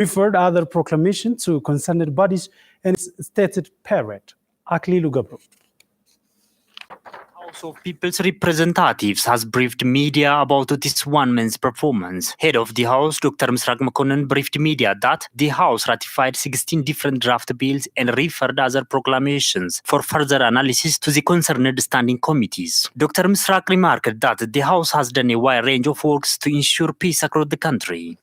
referred other proclamation to concerned bodies and stated parrot. Aklilu Gabro. House of People's Representatives has briefed media about this one man's performance. Head of the House, Dr. Misraq Makonnen, briefed media that the House ratified 16 different draft bills and referred other proclamations for further analysis to the concerned standing committees. Dr. Misraq remarked that the House has done a wide range of works to ensure peace across the country.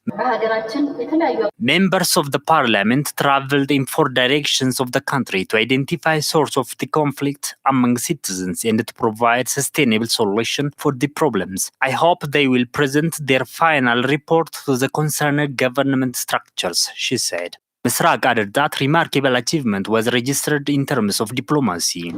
Members of the Parliament traveled in 4 directions of the country to identify source of the conflict among citizens and to provide sustainable solution for the problems. I hope they will present their final report to the concerned government structures, she said. Misraq added that remarkable achievement was registered in terms of diplomacy.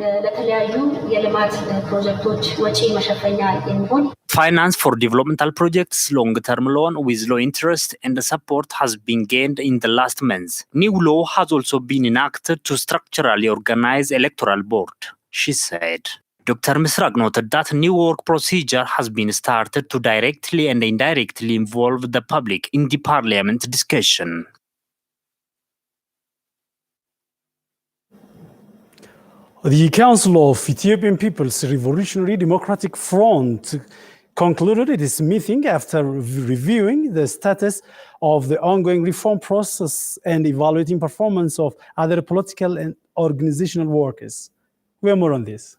Finance for developmental projects, long-term loan with low interest and support has been gained in the last months. New law has also been enacted to structurally organize electoral board, she said. Dr. Misraq noted that new work procedure has been started to directly and indirectly involve the public in the parliament discussion. The Council of Ethiopian People's Revolutionary Democratic Front concluded its meeting after reviewing the status of the ongoing reform process and evaluating performance of other political and organizational workers. We have more on this.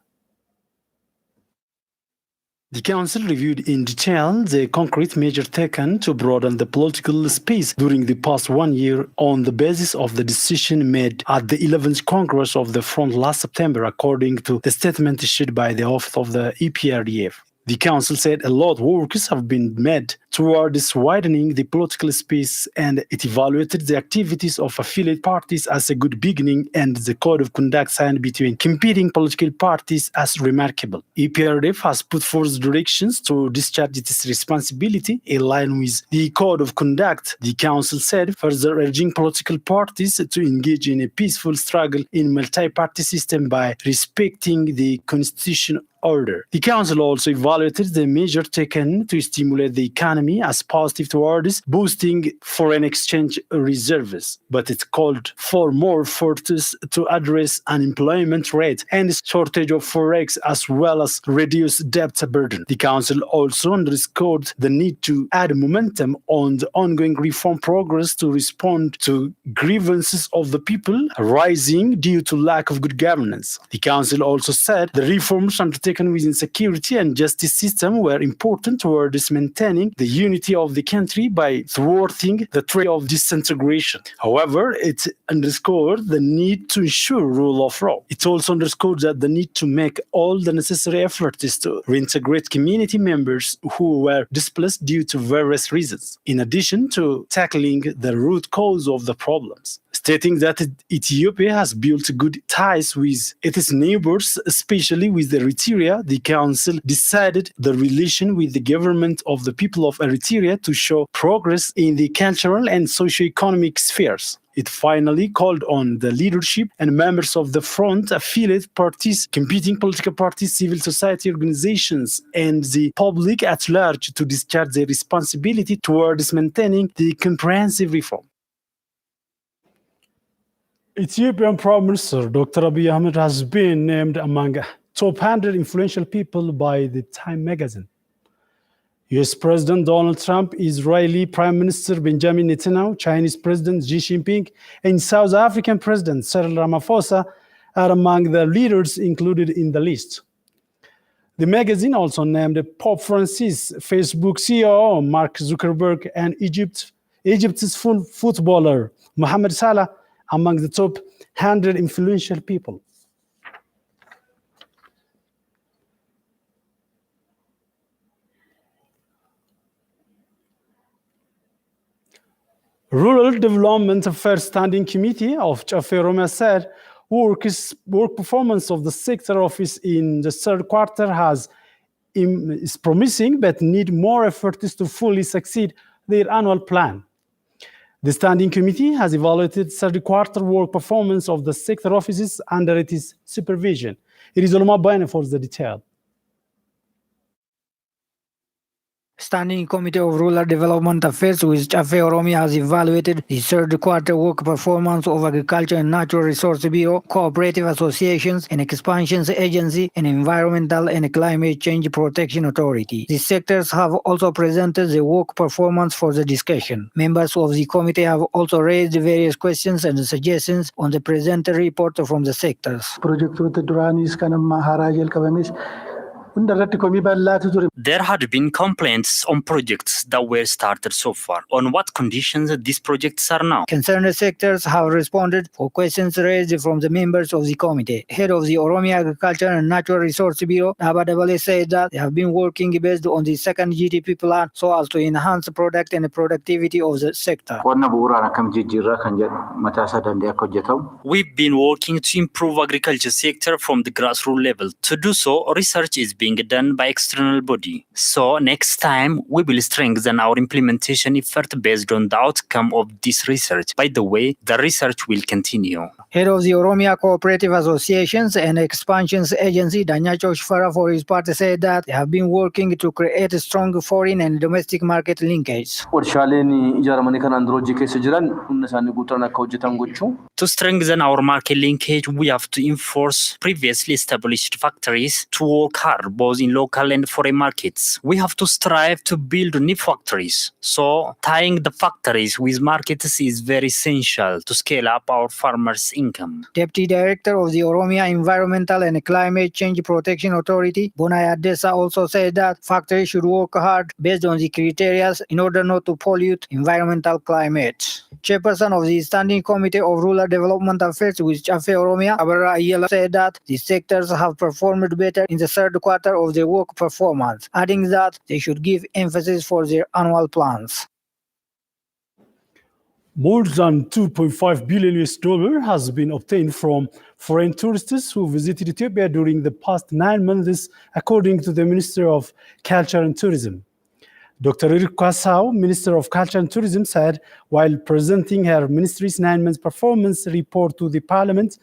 The Council reviewed in detail the concrete measures taken to broaden the political space during the past 1 year on the basis of the decision made at the 11th Congress of the Front last September, according to the statement issued by the office of the EPRF. The Council said a lot of works have been made towards widening the political space, and it evaluated the activities of affiliate parties as a good beginning and the code of conduct signed between competing political parties as remarkable. EPRF has put forth directions to discharge its responsibility in line with the code of conduct, the Council said, further urging political parties to engage in a peaceful struggle in multi-party system by respecting the constitutional order. The Council also evaluated the measure taken to stimulate the economy as positive towards boosting foreign exchange reserves, but it called for more efforts to address unemployment rate and shortage of forex as well as reduce debt burden. The Council also underscored the need to add momentum on the ongoing reform progress to respond to grievances of the people arising due to lack of good governance. The Council also said the reforms undertaken within security and justice system were important towards maintaining the unity of the country by thwarting the trend of disintegration. However, it underscored the need to ensure rule of law. It also underscored that the need to make all the necessary efforts to reintegrate community members who were displaced due to various reasons, in addition to tackling the root cause of the problems. Stating that Ethiopia has built good ties with its neighbors, especially with Eritrea, the Council decided the relation with the government of the people of Eritrea to show progress in the cultural and socio-economic spheres. It finally called on the leadership and members of the front, affiliate parties, competing political parties, civil society organizations, and the public at large to discharge their responsibility towards maintaining the comprehensive reform. Ethiopian Prime Minister Dr. Abiy Ahmed has been named among top 100 influential people by the Time magazine. US President Donald Trump, Israeli Prime Minister Benjamin Netanyahu, Chinese President Xi Jinping, and South African President Cyril Ramaphosa are among the leaders included in the list. The magazine also named Pope Francis, Facebook CEO Mark Zuckerberg, and Egypt's footballer Mohamed Salah among the top 100 influential people. Rural Development Affairs Standing Committee of Chafe Oromia said work performance of the sector office in the third quarter is promising, but need more efforts to fully succeed their annual plan. The Standing Committee has evaluated third quarter work performance of the sector offices under its supervision. It is Oloma Baine for the detail. Standing Committee of Rural Development Affairs with Cafe Oromia has evaluated the third quarter work performance of Agriculture and Natural Resource Bureau, cooperative associations, and expansions agency, and Environmental and Climate Change Protection Authority. The sectors have also presented the work performance for the discussion. Members of the committee have also raised various questions and suggestions on the presented report from the sectors. There had been complaints on projects that were started so far. On what conditions these projects are now? Concerned sectors have responded for questions raised from the members of the committee. Head of the Oromia Agriculture and Natural Resource Bureau, Abadabale, said that they have been working based on the second GDP plan so as to enhance product and productivity of the sector. We've been working to improve agriculture sector from the grassroots level. To do so, research is being done by external body. So next time, we will strengthen our implementation effort based on the outcome of this research. By the way, the research will continue. Head of the Oromia Cooperative Associations and Expansions Agency, Danyacho Shfara, for his part, said that they have been working to create a strong foreign and domestic market linkage. To strengthen our market linkage, we have to enforce previously established factories to work hard both in local and foreign markets. We have to strive to build new factories. So tying the factories with markets is very essential to scale up our farmers' income. Deputy Director of the Oromia Environmental and Climate Change Protection Authority, Bonai Adesa, also said that factories should work hard based on the criteria in order not to pollute environmental climate. Chairperson of the Standing Committee of Rural Development Affairs with Cafe Oromia, Abara Ayala, said that the sectors have performed better in the third quarter of their work performance, adding that they should give emphasis for their annual plans. More than $2.5 billion has been obtained from foreign tourists who visited Ethiopia during the past 9 months, according to the Minister of Culture and Tourism. Dr. Irkwa Sao, Minister of Culture and Tourism, said while presenting her ministry's 9-month performance report to the Parliament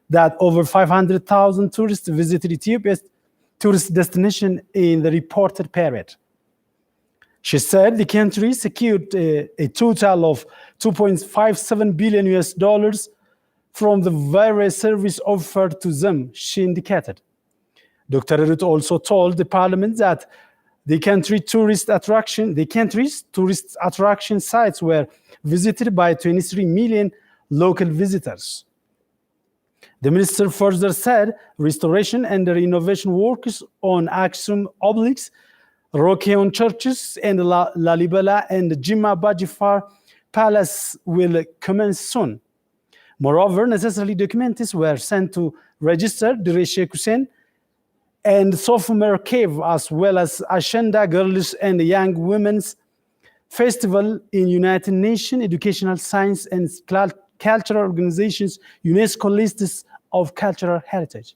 that over 500,000 tourists visited Ethiopia's tourist destination in the reported period. She said the country secured a total of $2.57 billion from the various services offered to them, she indicated. Dr. Erut also told the Parliament that the country's tourist attraction sites were visited by 23 million local visitors. The minister further said restoration and renovation works on Aksum obelisks, Rokeon churches, and Lalibela and Jimma Bajifar Palace will commence soon. Moreover, necessary documents were sent to register the Sheikh Hussein and Sophomore Cave, as well as Ashenda Girls and Young Women's Festival in United Nations Educational Science and Cultural Organizations UNESCO lists of cultural heritage.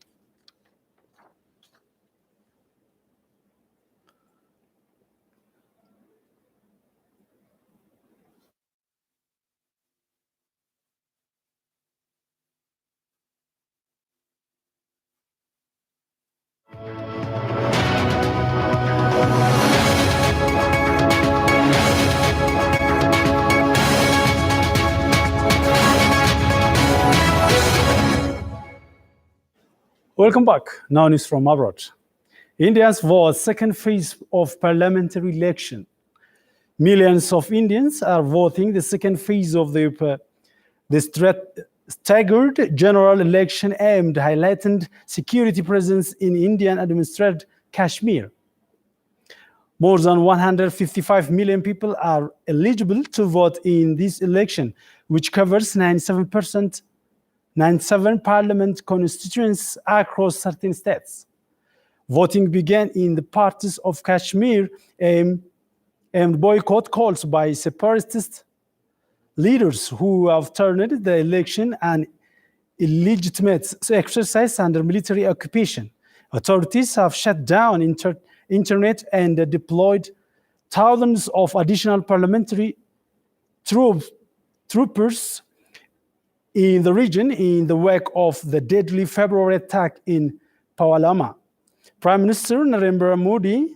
Welcome back. Now news from abroad. India's vote second phase of parliamentary election. Millions of Indians are voting the second phase of the staggered general election aimed at highlighting security presence in Indian-administered Kashmir. More than 155 million people are eligible to vote in this election, which covers 97 parliament constituencies across 13 states. Voting began in the parts of Kashmir and boycott calls by separatist leaders who have turned the election an illegitimate exercise under military occupation. Authorities have shut down internet and deployed thousands of additional parliamentary troopers in the region in the wake of the deadly February attack in Pawalama. Prime Minister Narendra Modi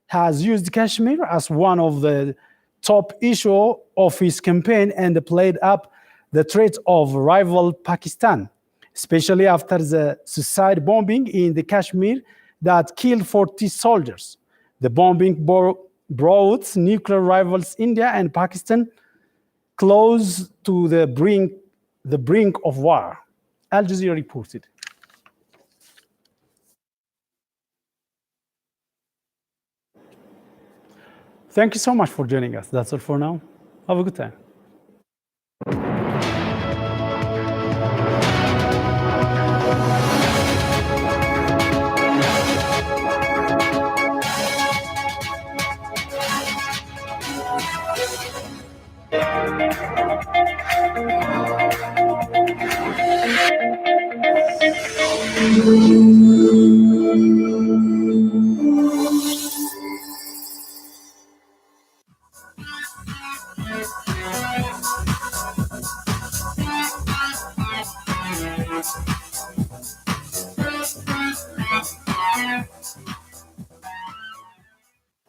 has used Kashmir as one of the top issues of his campaign and played up the threat of rival Pakistan, especially after the suicide bombing in the Kashmir that killed 40 soldiers. The bombing brought nuclear rivals India and Pakistan close to the brink of war. Al Jazeera reported. Thank you so much for joining us. That's all for now. Have a good time.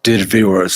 Dear viewers,